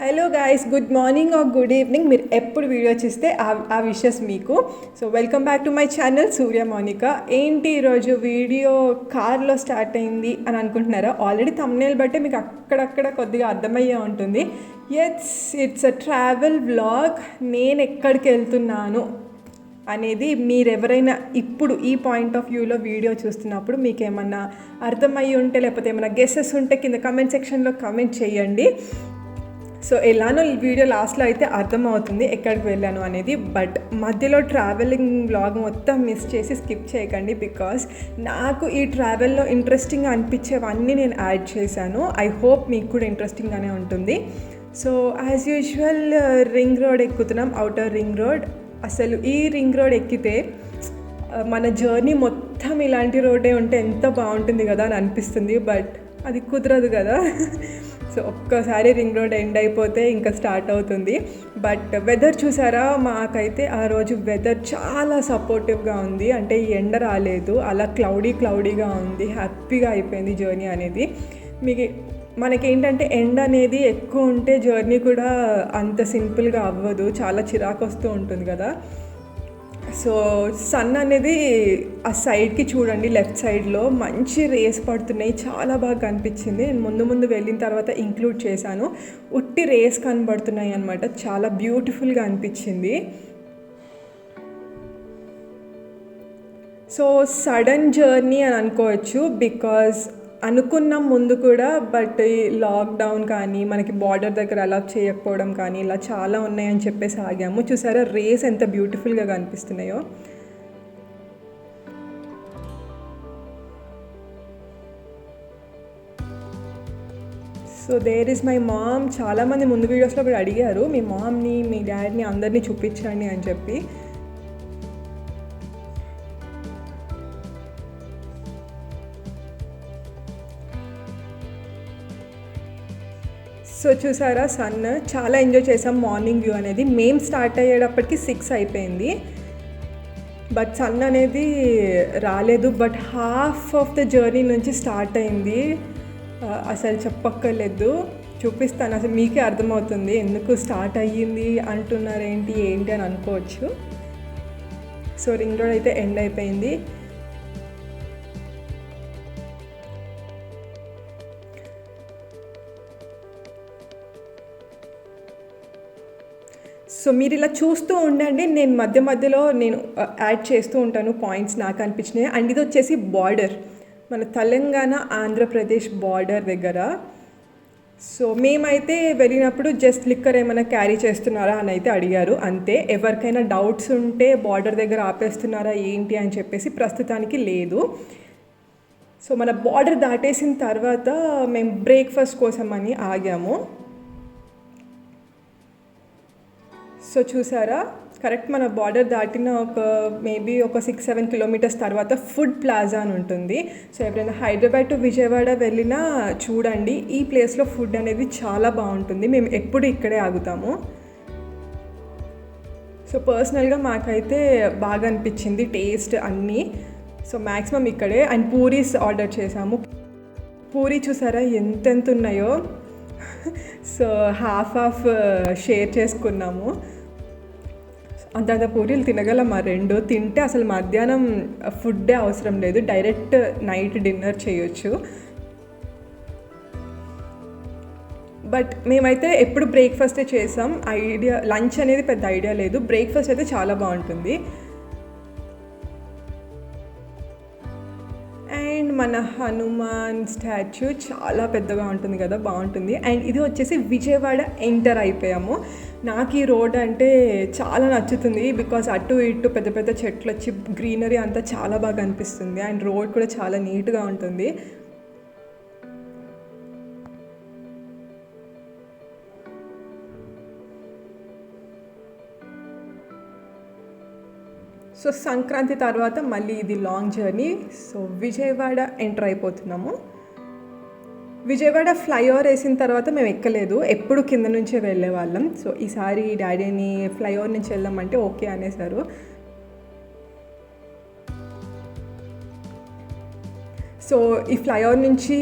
Hello guys, good morning or good evening. మీరు ఎప్పుడు video చూస్తే ఆ విషెస్ మీకు. So welcome back to my channel Surya Mounika. ఏంటి ఈరోజు వీడియో కార్లో స్టార్ట్ అయింది అని అనుకుంటున్నారా? ఆల్రెడీ థంబ్నెయిల్ బట్టే మీకు అక్కడక్కడ కొద్దిగా అర్థమయ్యే ఉంటుంది. It's a travel vlog. నేను ఎక్కడికి వెళ్తున్నాను అనేది మీరు ఎవరైనా ఇప్పుడు ఈ పాయింట్ ఆఫ్ వ్యూలో వీడియో చూస్తున్నప్పుడు మీకు ఏమన్నా అర్థమయ్యి ఉంటే, లేకపోతే ఏమైనా గెసెస్ ఉంటే కింద కమెంట్ సెక్షన్లో కమెంట్ చేయండి. సో ఎలానో ఈ వీడియో లాస్ట్లో అయితే అర్థమవుతుంది ఎక్కడికి వెళ్ళాను అనేది. బట్ మధ్యలో ట్రావెలింగ్ వ్లాగ్ మొత్తం మిస్ చేసి స్కిప్ చేయకండి, బికాస్ నాకు ఈ ట్రావెల్లో ఇంట్రెస్టింగ్ అనిపించేవన్నీ నేను యాడ్ చేశాను. ఐ హోప్ మీకు కూడా ఇంట్రెస్టింగ్గానే ఉంటుంది. So as usual ring road ఎక్కుతున్నాం, అవుటర్ రింగ్ రోడ్. అసలు ఈ రింగ్ రోడ్ ఎక్కితే మన జర్నీ మొత్తం ఇలాంటి రోడ్డే ఉంటే ఎంత బాగుంటుంది కదా అని అనిపిస్తుంది. బట్ అది కుదరదు కదా. సో ఒక్కసారి రింగ్ రోడ్ ఎండ్ అయిపోతే ఇంకా స్టార్ట్ అవుతుంది. బట్ వెదర్ చూసారా, మాకైతే ఆ రోజు వెదర్ చాలా సపోర్టివ్గా ఉంది. అంటే ఎండ రాలేదు, అలా క్లౌడీగా ఉంది. హ్యాపీగా అయిపోయింది జర్నీ అనేది. మనకేంటంటే ఎండ అనేది ఎక్కువ ఉంటే జర్నీ కూడా అంత సింపుల్గా అవ్వదు, చాలా చిరాకు వస్తూ ఉంటుంది కదా. సో సన్ అనేది ఆ సైడ్కి చూడండి, లెఫ్ట్ సైడ్లో మంచి రేస్ పడుతున్నాయి, చాలా బాగా కనిపించింది. నేను ముందు వెళ్ళిన తర్వాత ఇంక్లూడ్ చేశాను. ఉట్టి రేస్ కనబడుతున్నాయి అనమాట, చాలా బ్యూటిఫుల్గా అనిపించింది. సో సడన్ జర్నీ అని అనుకోవచ్చు, బికాజ్ అనుకున్నాం ముందు కూడా, బట్ ఈ లాక్డౌన్ కానీ మనకి బార్డర్ దగ్గర అలా చేయకపోవడం కానీ ఇలా చాలా ఉన్నాయని చెప్పేసి ఆగాము. చూసారా రేస్ ఎంత బ్యూటిఫుల్గా కనిపిస్తున్నాయో. So there is my mom. చాలామంది ముందు వీడియోస్లో కూడా అడిగారు మీ మామ్ని, మీ డాడీని అందరినీ చూపించండి అని చెప్పి. సో చూసారా సన్, చాలా ఎంజాయ్ చేసాం మార్నింగ్ వ్యూ అనేది. మేము స్టార్ట్ అయ్యేటప్పటికి 6 అయిపోయింది, బట్ సన్ అనేది రాలేదు. But half of the journey నుంచి స్టార్ట్ అయింది. అసలు చెప్పక్కర్లేదు, చూపిస్తాను. అసలు మీకే అర్థమవుతుంది ఎందుకు స్టార్ట్ అయ్యింది అంటున్నారు ఏంటి అని అనుకోవచ్చు. సో రింగ్ రోడ్ అయితే ఎండ్ అయిపోయింది. సో మీరు ఇలా చూస్తూ ఉండండి, నేను మధ్యలో నేను యాడ్ చేస్తూ ఉంటాను పాయింట్స్ నాకు అనిపించినాయి. అండ్ ఇది వచ్చేసి బార్డర్, మన తెలంగాణ ఆంధ్రప్రదేశ్ బార్డర్ దగ్గర. సో మేమైతే వెళ్ళినప్పుడు జస్ట్ లిక్కర్ ఏమైనా క్యారీ చేస్తున్నారా అని అయితే అడిగారు, అంతే. ఎవరికైనా డౌట్స్ ఉంటే బార్డర్ దగ్గర ఆపేస్తున్నారా ఏంటి అని చెప్పేసి ప్రస్తుతానికి లేదు. సో మన బార్డర్ దాటేసిన తర్వాత మేము బ్రేక్ఫాస్ట్ కోసం అని ఆగాము. సో చూసారా, కరెక్ట్ మన బార్డర్ దాటిన మేబీ ఒక 6-7 కిలోమీటర్స్ తర్వాత ఫుడ్ ప్లాజా అని ఉంటుంది. సో ఎవరైనా హైదరాబాద్ టు విజయవాడ వెళ్ళినా చూడండి, ఈ ప్లేస్లో ఫుడ్ అనేది చాలా బాగుంటుంది. మేము ఎప్పుడు ఇక్కడే ఆగుతాము. సో పర్సనల్గా మాకైతే బాగా అనిపించింది టేస్ట్ అన్నీ. సో మ్యాక్సిమం ఇక్కడే. అండ్ పూరీస్ ఆర్డర్ చేసాము. పూరీ చూసారా ఎంతెంత ఉన్నాయో. సో హాఫ్ షేర్ చేసుకున్నాము. అంత పూరీలు తినగలమా? 2 తింటే అసలు మధ్యాహ్నం ఫుడ్డే అవసరం లేదు, డైరెక్ట్ నైట్ డిన్నర్ చేయొచ్చు. బట్ మేమైతే ఎప్పుడు బ్రేక్ఫాస్టే చేసాం. లంచ్ అనేది పెద్ద ఐడియా లేదు, బ్రేక్ఫాస్ట్ అయితే చాలా బాగుంటుంది. అండ్ మన హనుమాన్ స్టాచ్యూ చాలా పెద్దగా ఉంటుంది కదా, బాగుంటుంది. అండ్ ఇది వచ్చేసి విజయవాడ ఎంటర్ అయిపోయాము. నాకు ఈ రోడ్ అంటే చాలా నచ్చుతుంది, బికాస్ అటు ఇటు పెద్ద పెద్ద చెట్లు వచ్చి గ్రీనరీ అంతా చాలా బాగా అనిపిస్తుంది. అండ్ రోడ్ కూడా చాలా నీట్గా ఉంటుంది. సో సంక్రాంతి తర్వాత మళ్ళీ ఇది long journey. So Vijayawada enter అయిపోతున్నాము. విజయవాడ ఫ్లైఓవర్ వేసిన తర్వాత మేము ఎక్కలేదు, ఎప్పుడు కింద నుంచే వెళ్ళే వాళ్ళం. సో ఈసారి డాడీని ఫ్లైఓవర్ నుంచి వెళ్దామంటే ఓకే అనేసారు. సో ఈ ఫ్లైఓవర్ నుంచి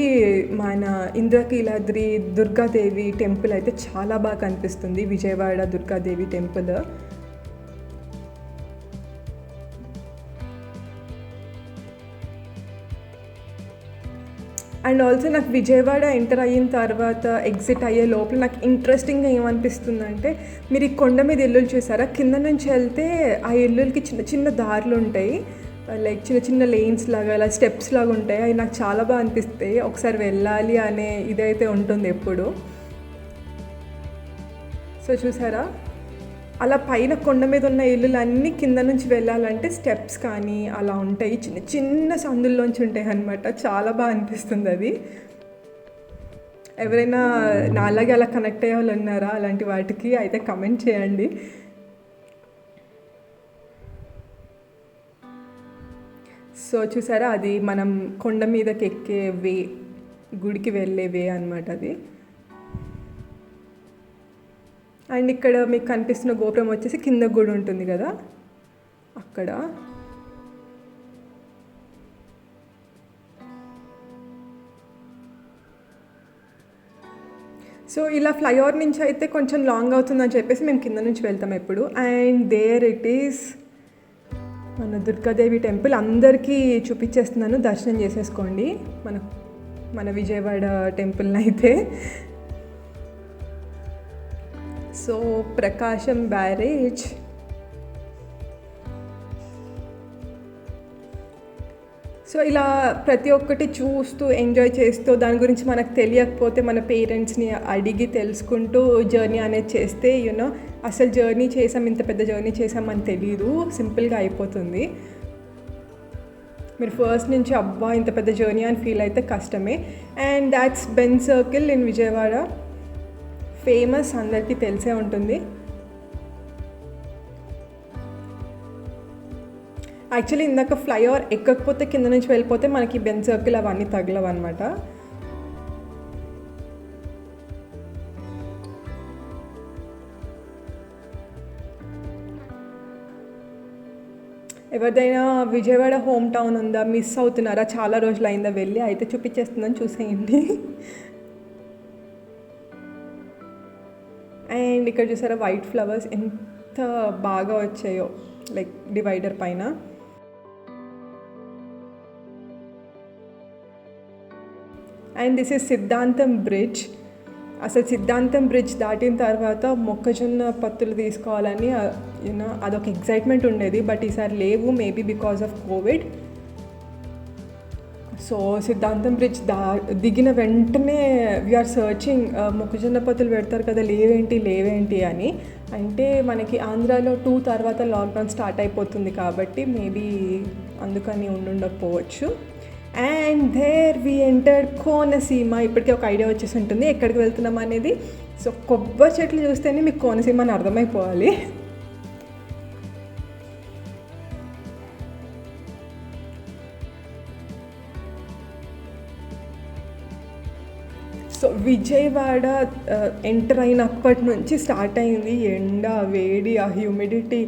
మన ఇంద్రకీలాద్రి దుర్గాదేవి టెంపుల్ అయితే చాలా బాగా కనిపిస్తుంది, Vijayawada Durgadevi temple. And also నాకు విజయవాడ ఎంటర్ అయిన తర్వాత ఎగ్జిట్ అయ్యే లోపల నాకు ఇంట్రెస్టింగ్గా ఏమనిపిస్తుందంటే, మీరు ఈ కొండ మీద ఇల్లులు చూసారా, కింద నుంచి వెళ్తే ఆ ఇల్లులకి చిన్న చిన్న దారులు ఉంటాయి, లైక్ చిన్న చిన్న లేన్స్ లాగా, ఇలా స్టెప్స్ లాగా ఉంటాయి. అవి నాకు చాలా బాగా అనిపిస్తాయి. ఒకసారి వెళ్ళాలి అనే ఇదైతే ఉంటుంది ఎప్పుడు. సో చూసారా, అలా పైన కొండ మీద ఉన్న ఇల్లులన్నీ కింద నుంచి వెళ్ళాలంటే స్టెప్స్ కానీ అలా ఉంటాయి, చిన్న చిన్న సందుల్లోంచి ఉంటాయి అన్నమాట. చాలా బాగా అనిపిస్తుంది అది. ఎవరైనా నాలాగే అలా కనెక్ట్ అయ్యే వాళ్ళు ఉన్నారా అలాంటి వాటికి అయితే కమెంట్ చేయండి. సో చూసారా, అది మనం కొండ మీదకి ఎక్కే వే, గుడికి వెళ్ళే వే అనమాట అది. అండ్ ఇక్కడ మీకు కనిపిస్తున్న గోపురం వచ్చేసి కింద గుడి ఉంటుంది కదా అక్కడ. సో ఇలా ఫ్లైఓవర్ నుంచి అయితే కొంచెం లాంగ్ అవుతుందని చెప్పేసి మేము కింద నుంచి వెళ్తాం ఎప్పుడు. అండ్ దేర్ ఇట్ ఈస్ మన దుర్గాదేవి టెంపుల్. అందరికీ చూపించేస్తున్నాను, దర్శనం చేసేసుకోండి మన విజయవాడ టెంపుల్ని అయితే. సో ప్రకాశం బ్యారేజ్, సో ఇలా ప్రతి ఒక్కటి చూస్తూ ఎంజాయ్ చేస్తూ, దాని గురించి మనకు తెలియకపోతే మన పేరెంట్స్ని అడిగి తెలుసుకుంటూ జర్నీ అనేది చేస్తే యూనో అసలు జర్నీ చేసాం, ఇంత పెద్ద జర్నీ చేసామని తెలీదు, సింపుల్గా అయిపోతుంది. మీరు ఫస్ట్ నుంచి అబ్బా ఇంత పెద్ద జర్నీ అని ఫీల్ అయితే కష్టమే. And that's Ben circle in Vijayawada, famous, అందరికీ తెలిసే ఉంటుంది. యాక్చువల్లీ ఇందాక ఫ్లైఓవర్ ఎక్కకపోతే కింద నుంచి వెళ్ళిపోతే మనకి బెన్ సర్కిల్ అవన్నీ తగలవు అనమాట. ఎవరిదైనా విజయవాడ హోమ్ టౌన్ ఉందా, మిస్ అవుతున్నారా, చాలా రోజులు అయిందా వెళ్ళి, అయితే చూపించేస్తుందని చూసేయండి. అండ్ ఇక్కడ చూసారా వైట్ ఫ్లవర్స్ ఎంత బాగా వచ్చాయో, లైక్ డివైడర్ పైన. అండ్ దిస్ ఇస్ సిద్ధాంతం బ్రిడ్జ్. అసలు సిద్ధాంతం బ్రిడ్జ్ దాటిన తర్వాత మొక్కజొన్న పత్తులు తీసుకోవాలని యూనో అదొక ఎగ్జైట్మెంట్ ఉండేది, బట్ ఈసారి లేవు, maybe because of Covid. So సిద్ధాంతం బ్రిడ్జ్ దిగిన వెంటనే వీఆర్ సర్చింగ్, మొక్కజొన్న పత్తులు పెడతారు కదా, లేవేంటి అని. అంటే మనకి ఆంధ్రాలో 2 తర్వాత లాక్డౌన్ స్టార్ట్ అయిపోతుంది కాబట్టి మేబీ అందుకని ఉండకపోవచ్చు. And there we entered Konaseema. ఇప్పటికే ఒక ఐడియా వచ్చేసి ఉంటుంది ఎక్కడికి వెళ్తున్నాం అనేది. సో కొబ్బరి చెట్లు చూస్తేనే మీకు కోనసీమ అని అర్థమైపోవాలి. సో విజయవాడ ఎంటర్ అయినప్పటి నుంచి స్టార్ట్ అయింది ఎండ, వేడి, ఆ హ్యూమిడిటీ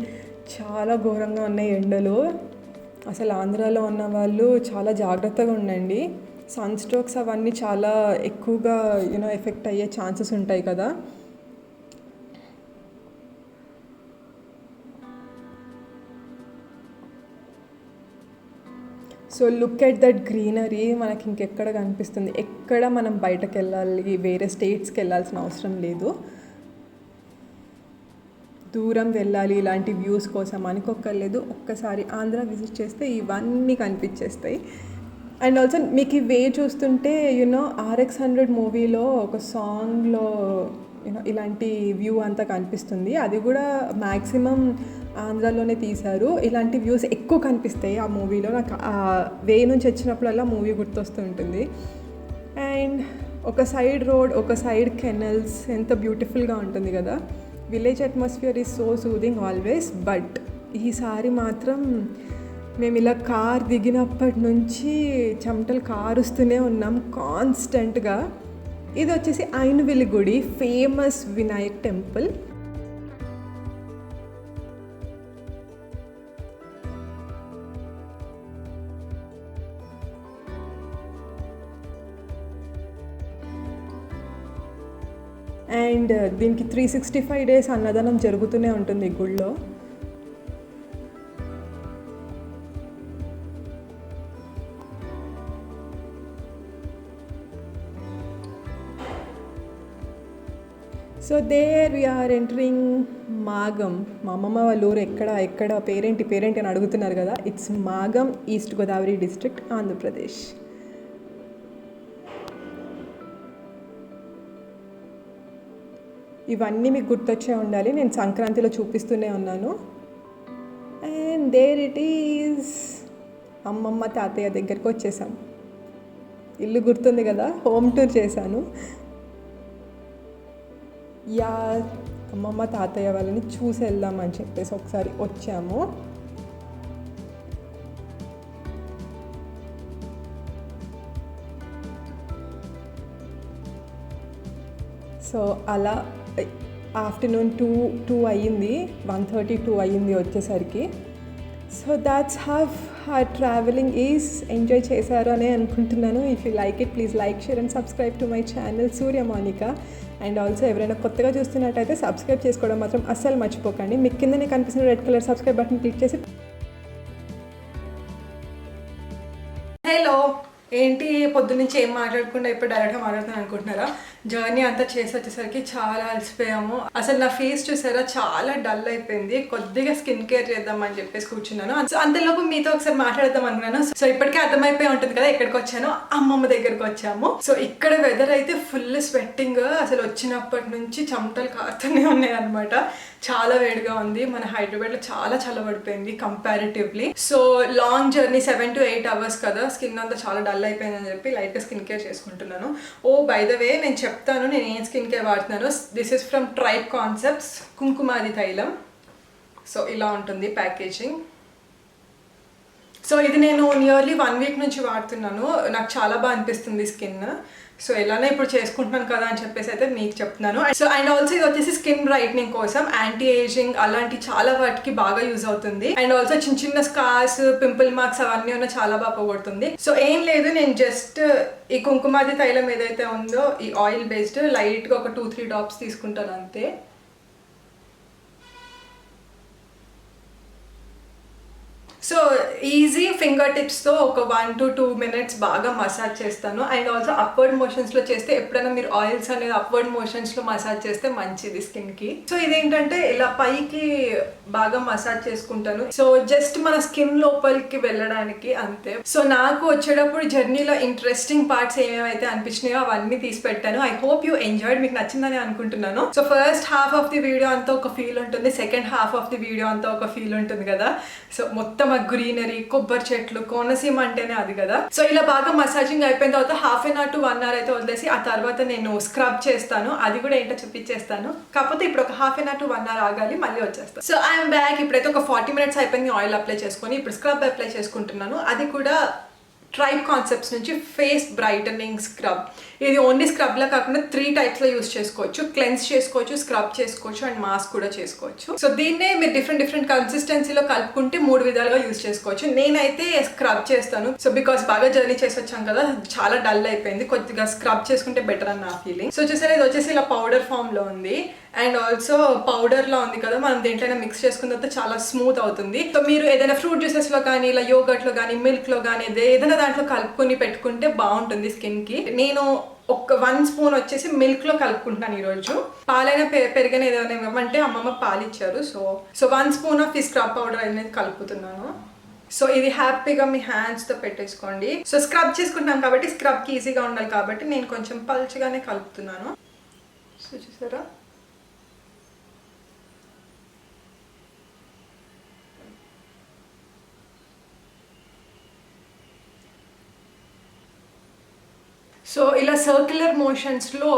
చాలా ఘోరంగా ఉన్నాయి ఎండలు. అసలు ఆంధ్రాలో ఉన్న వాళ్ళు చాలా జాగ్రత్తగా ఉండండి. సన్ స్ట్రోక్స్ అవన్నీ చాలా ఎక్కువగా యూనో ఎఫెక్ట్ అయ్యే ఛాన్సెస్ ఉంటాయి కదా. So look at that greenery, మనకి ఇంకెక్కడ కనిపిస్తుంది. ఎక్కడ మనం బయటకు వెళ్ళాలి, వేరే స్టేట్స్కి వెళ్ళాల్సిన అవసరం లేదు. దూరం వెళ్ళాలి ఇలాంటి వ్యూస్ కోసం అనుకోక్కర్లేదు. ఒక్కసారి ఆంధ్ర విజిట్ చేస్తే ఇవన్నీ కనిపించేస్తాయి. అండ్ ఆల్సో మీకు ఈ వే చూస్తుంటే యూనో RX100 మూవీలో ఒక సాంగ్లో యూనో ఇలాంటి వ్యూ అంతా కనిపిస్తుంది. అది కూడా మ్యాక్సిమం ఆంధ్రాలోనే తీశారు. ఇలాంటి వ్యూస్ ఎక్కువ కనిపిస్తాయి ఆ మూవీలో. నాకు ఆ వే నుంచి వచ్చినప్పుడల్లా మూవీ గుర్తొస్తూ ఉంటుంది. అండ్ ఒక సైడ్ రోడ్, ఒక సైడ్ కెనల్స్, ఎంత బ్యూటిఫుల్గా ఉంటుంది కదా. Village atmosphere is so soothing always. But ఈసారి మాత్రం మేము ఇలా కార్ దిగినప్పటి నుంచి చెమటలు కారుస్తూనే ఉన్నాం కాన్స్టెంట్గా. ఇది వచ్చేసి ఐనవిల్లి గుడి, ఫేమస్ వినాయక్ టెంపుల్. అండ్ దీనికి 365 days అన్నదానం జరుగుతూనే ఉంటుంది ఈ గుళ్ళో. So there we are entering Magam. మా అమ్మమ్మ వాళ్ళ ఊరు ఎక్కడ పేరేంటి అని అడుగుతున్నారు కదా. It's Magam, east Godavari district, Andhra Pradesh. ఇవన్నీ మీకు గుర్తొచ్చే ఉండాలి, నేను సంక్రాంతిలో చూపిస్తూనే ఉన్నాను. అండ్ దేర్ ఇట్ ఈజ్ అమ్మమ్మ తాతయ్య దగ్గరికి వచ్చేసాం. ఇల్లు గుర్తుంది కదా, హోమ్ టూర్ చేశాను. యా, అమ్మమ్మ తాతయ్య వాళ్ళని చూసి వెళ్దామని చెప్పేసి ఒకసారి వచ్చాము. సో అలా ఆఫ్టర్నూన్ 2 అయ్యింది, 1:32 అయ్యింది వచ్చేసరికి. So that's how our travelling is. Enjoy చేశారు అని అనుకుంటున్నాను. If you like it, please like, share and subscribe to my channel Surya Monika. And also ఎవరైనా కొత్తగా చూస్తున్నట్టయితే సబ్స్క్రైబ్ చేసుకోవడం మాత్రం అస్సలు మర్చిపోకండి. మీకు కిందనే కనిపిస్తున్న red colour subscribe button click చేసి. హలో, ఏంటి పొద్దున్నుంచి ఏం మాట్లాడకుండా ఇప్పుడు డైరెక్ట్గా మాట్లాడుతాను అనుకుంటున్నారా? జర్నీ అంతా చేసి వచ్చేసరికి చాలా అలసిపోయాము. అసలు నా ఫేస్ చూసారా, చాలా డల్ అయిపోయింది. కొద్దిగా స్కిన్ కేర్ చేద్దామని చెప్పేసి కూర్చున్నాను. సో అంతలోపు మీతో ఒకసారి మాట్లాడదాం అనుకున్నాను. సో ఇప్పటికే అర్థమైపోయి ఉంటుంది కదా ఎక్కడికి వచ్చాను. అమ్మమ్మ దగ్గరకు వచ్చాము. సో ఇక్కడ వెదర్ అయితే ఫుల్ స్వెట్టింగ్. అసలు వచ్చినప్పటి నుంచి చెమటలు కారుతూనే ఉన్నాయి అనమాట. చాలా వేడిగా ఉంది. మన హైదరాబాద్లో చాలా చల్లబడిపోయింది comparatively. So long journey 7 to 8 hours కదా, స్కిన్ అంతా చాలా డల్ అయిపోయిందని చెప్పి లైట్గా స్కిన్ కేర్ చేసుకుంటున్నాను. ఓ బై ద వే, నేను చెప్తాను నేను ఏం స్కిన్ కేర్ వాడుతున్నాను. This is from tribe concepts Kumkumadi తైలం. సో ఇలా ఉంటుంది ప్యాకేజింగ్. సో ఇది నేను నియర్లీ 1 week నుంచి వాడుతున్నాను. నాకు చాలా బాగా అనిపిస్తుంది స్కిన్. సో ఎలానే ఇప్పుడు చేసుకుంటున్నాను కదా అని చెప్పేసి అయితే మీకు చెప్తున్నాను. సో అండ్ ఆల్సో ఇది వచ్చేసి స్కిన్ బ్రైట్నింగ్ కోసం, యాంటీ ఏజింగ్ అలాంటి చాలా వాటికి బాగా యూజ్ అవుతుంది. అండ్ ఆల్సో చిన్న స్కార్స్, పింపుల్ మార్క్స్ అవన్నీ ఉన్న చాలా బాగా పోగొడుతుంది. సో ఏం లేదు, నేను జస్ట్ ఈ కుంకుమాది తైలం ఏదైతే ఉందో ఈ ఆయిల్ బేస్డ్ లైట్గా ఒక 2-3 drops తీసుకుంటాను అంతే. సో ఈజీ ఫింగర్ టిప్స్తో ఒక 1 to 2 minutes బాగా మసాజ్ చేస్తాను. అండ్ ఆల్సో అప్వర్డ్ మోషన్స్లో చేస్తే, ఎప్పుడైనా మీరు ఆయిల్స్ అనేది అప్వర్డ్ మోషన్స్లో మసాజ్ చేస్తే మంచిది స్కిన్కి. సో ఇదేంటంటే ఇలా పైకి బాగా మసాజ్ చేసుకుంటాను. సో జస్ట్ మన స్కిన్ లోపలికి వెళ్ళడానికి అంతే. సో నాకు వచ్చేటప్పుడు జర్నీలో ఇంట్రెస్టింగ్ పార్ట్స్ ఏమేమైతే అనిపించినాయో అవన్నీ తీసి పెట్టాను. ఐ హోప్ యూ ఎంజాయ్డ్, మీకు నచ్చిందని అనుకుంటున్నాను. So first half of the video అంతా ఒక ఫీల్ ఉంటుంది, second half of the video అంతా ఒక ఫీల్ ఉంటుంది కదా. సో మొత్తం గ్రీనరీ, కొబ్బరి చెట్లు, కోనసీమ అంటేనే అది కదా. సో ఇలా బాగా మసాజింగ్ అయిపోయిన తర్వాత 1/2 hour to 1 hour అయితే వదిలేసి ఆ తర్వాత నేను స్క్రబ్ చేస్తాను. అది కూడా ఏంటో చూపించేస్తాను. కాకపోతే ఇప్పుడు ఒక 1/2 hour to 1 hour ఆగాలి, మళ్ళీ వచ్చేస్తాను. So I'm back. ఇప్పుడైతే ఒక 40 minutes అయిపోయింది ఆయిల్ అప్లై చేసుకొని. ఇప్పుడు స్క్రబ్ అప్లై చేసుకుంటున్నాను. అది కూడా ట్రైబ్ కాన్సెప్ట్స్ నుంచి ఫేస్ బ్రైటనింగ్ స్క్రబ్. ఇది ఓన్లీ స్క్రబ్లా కాకుండా 3 typesలో యూస్ చేసుకోవచ్చు. క్లెన్స్ చేసుకోవచ్చు, స్క్రబ్ చేసుకోవచ్చు అండ్ మాస్క్ కూడా చేసుకోవచ్చు. సో దీన్నే మీరు డిఫరెంట్ కన్సిస్టెన్సీలో కలుపుకుంటే 3 విధాలుగా యూస్ చేసుకోవచ్చు. నేనైతే స్క్రబ్ చేస్తాను. సో బికాస్ బాగా జర్నీ చేసి వచ్చాం కదా, చాలా డల్ అయిపోయింది, కొద్దిగా స్క్రబ్ చేసుకుంటే బెటర్ అని నా ఫీలింగ్. సో చూసారా, ఇది వచ్చేసి ఇలా పౌడర్ ఫామ్లో ఉంది. అండ్ ఆల్సో పౌడర్లో ఉంది కదా, మనం దేంట్లోనే మిక్స్ చేసుకున్న తర్వాత చాలా స్మూత్ అవుతుంది. సో మీరు ఏదైనా ఫ్రూట్ జ్యూసెస్లో కానీ, ఇలా యోగర్ట్లో కానీ, మిల్క్లో కానీ ఏదైనా దాంట్లో కలుపుకొని పెట్టుకుంటే బాగుంటుంది స్కిన్కి. నేను ఒక 1 spoon వచ్చేసి మిల్క్లో కలుపుకుంటున్నాను ఈరోజు. పాలైనా పెరిగిన ఏదైనా ఏమంటే అమ్మమ్మ పాలు ఇచ్చారు. సో 1 spoon ఆఫ్ ఈ స్క్రబ్ పౌడర్ అనేది కలుపుతున్నాను. సో ఇది హ్యాపీగా మీ హ్యాండ్స్తో పెట్టేసుకోండి. సో స్క్రబ్ చేసుకుంటున్నాం కాబట్టి స్క్రబ్కి ఈజీగా ఉండాలి కాబట్టి నేను కొంచెం పల్చగానే కలుపుతున్నాను. సో చూసారా, సో ఇలా సర్క్యులర్ మోషన్స్లో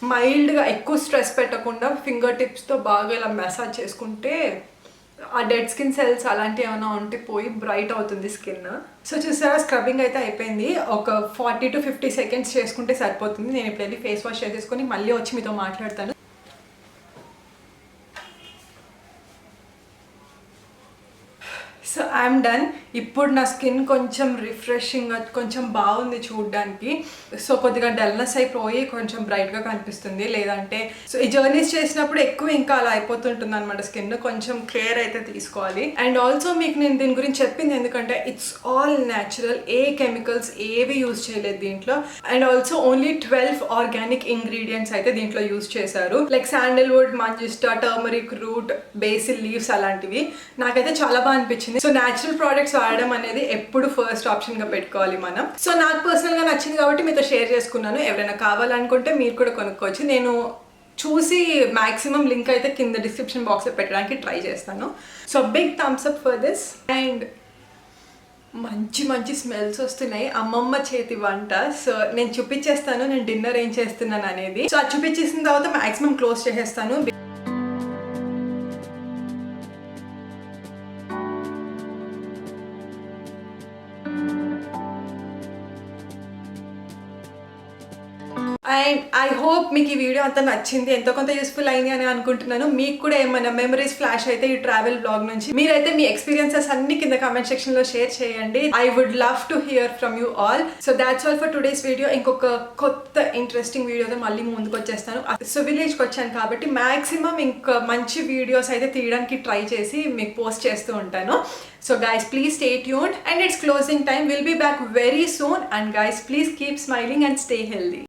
మైల్డ్గా ఎక్కువ స్ట్రెస్ పెట్టకుండా ఫింగర్ టిప్స్తో బాగా ఇలా మసాజ్ చేసుకుంటే ఆ డెడ్ స్కిన్ సెల్స్ అలాంటివి ఏమైనా ఉంటే పోయి బ్రైట్ అవుతుంది స్కిన్. సో చూసారా, స్క్రబ్బింగ్ అయితే అయిపోయింది. ఒక 40 to 50 seconds చేసుకుంటే సరిపోతుంది. నేను ఇప్పుడు వెళ్ళి ఫేస్ వాష్ చేసేసుకొని మళ్ళీ వచ్చి మీతో మాట్లాడతాను. So I'm done. ఇప్పుడు నా స్కిన్ కొంచెం రిఫ్రెషింగ్గా కొంచెం బాగుంది చూడడానికి. సో కొద్దిగా డల్నెస్ అయిపోయి కొంచెం బ్రైట్గా కనిపిస్తుంది. లేదంటే సో ఈ జర్నీస్ చేసినప్పుడు ఎక్కువ ఇంకా అలా అయిపోతుంటుంది అనమాట స్కిన్. కొంచెం కేర్ అయితే తీసుకోవాలి. అండ్ ఆల్సో మీకు నేను దీని గురించి చెప్పింది ఎందుకంటే it's all natural, A chemicals ఏవి యూజ్ చేయలేదు దీంట్లో. And also only 12 organic ingredients అయితే దీంట్లో యూజ్ చేశారు. Like sandalwood, manjistha, turmeric route, basil leaves అలాంటివి. నాకైతే చాలా బాగా అనిపించింది. సో న్యాచురల్ ప్రోడక్ట్స్ వాడడం అనేది ఎప్పుడు ఫస్ట్ ఆప్షన్ గా పెట్టుకోవాలి మనం. సో నాకు పర్సనల్ గా నచ్చింది కాబట్టి మీతో షేర్ చేసుకున్నాను. ఎవరైనా కావాలనుకుంటే మీరు కూడా కొనుక్కోవచ్చు. నేను చూసి మాక్సిమం లింక్ అయితే కింద డిస్క్రిప్షన్ బాక్స్ లో పెట్టడానికి ట్రై చేస్తాను. So big thumbs up for this. And మంచి మంచి స్మెల్స్ వస్తున్నాయి, అమ్మమ్మ చేతి వంట. సో నేను చూపించేస్తాను నేను డిన్నర్ ఏం చేస్తున్నాను అనేది. సో అది చూపించేసిన తర్వాత మాక్సిమం క్లోజ్ చేసేస్తాను. అండ్ ఐ హోప్ మీకు ఈ వీడియో అంతా నచ్చింది, ఎంతో కొంత యూస్ఫుల్ అయింది అని అనుకుంటున్నాను. మీకు కూడా ఏమైనా మెమరీస్ ఫ్లాష్ అయితే ఈ ట్రావెల్ బ్లాగ్ నుంచి మీరైతే మీ ఎక్స్పీరియన్సెస్ అన్ని కింద కామెంట్ సెక్షన్ లో షేర్ చేయండి. I would love to hear from you all. So that's all for today's video. ఇంకొక కొత్త ఇంట్రెస్టింగ్ వీడియోతో మళ్ళీ ముందుకు వచ్చేస్తాను. సో విలేజ్కి వచ్చాను కాబట్టి మాక్సిమం ఇంకా మంచి వీడియోస్ అయితే తీయడానికి ట్రై చేసి మీకు పోస్ట్ చేస్తూ ఉంటాను. So guys, please stay tuned and it's closing time. We'll be back very soon and guys, please keep smiling and stay healthy.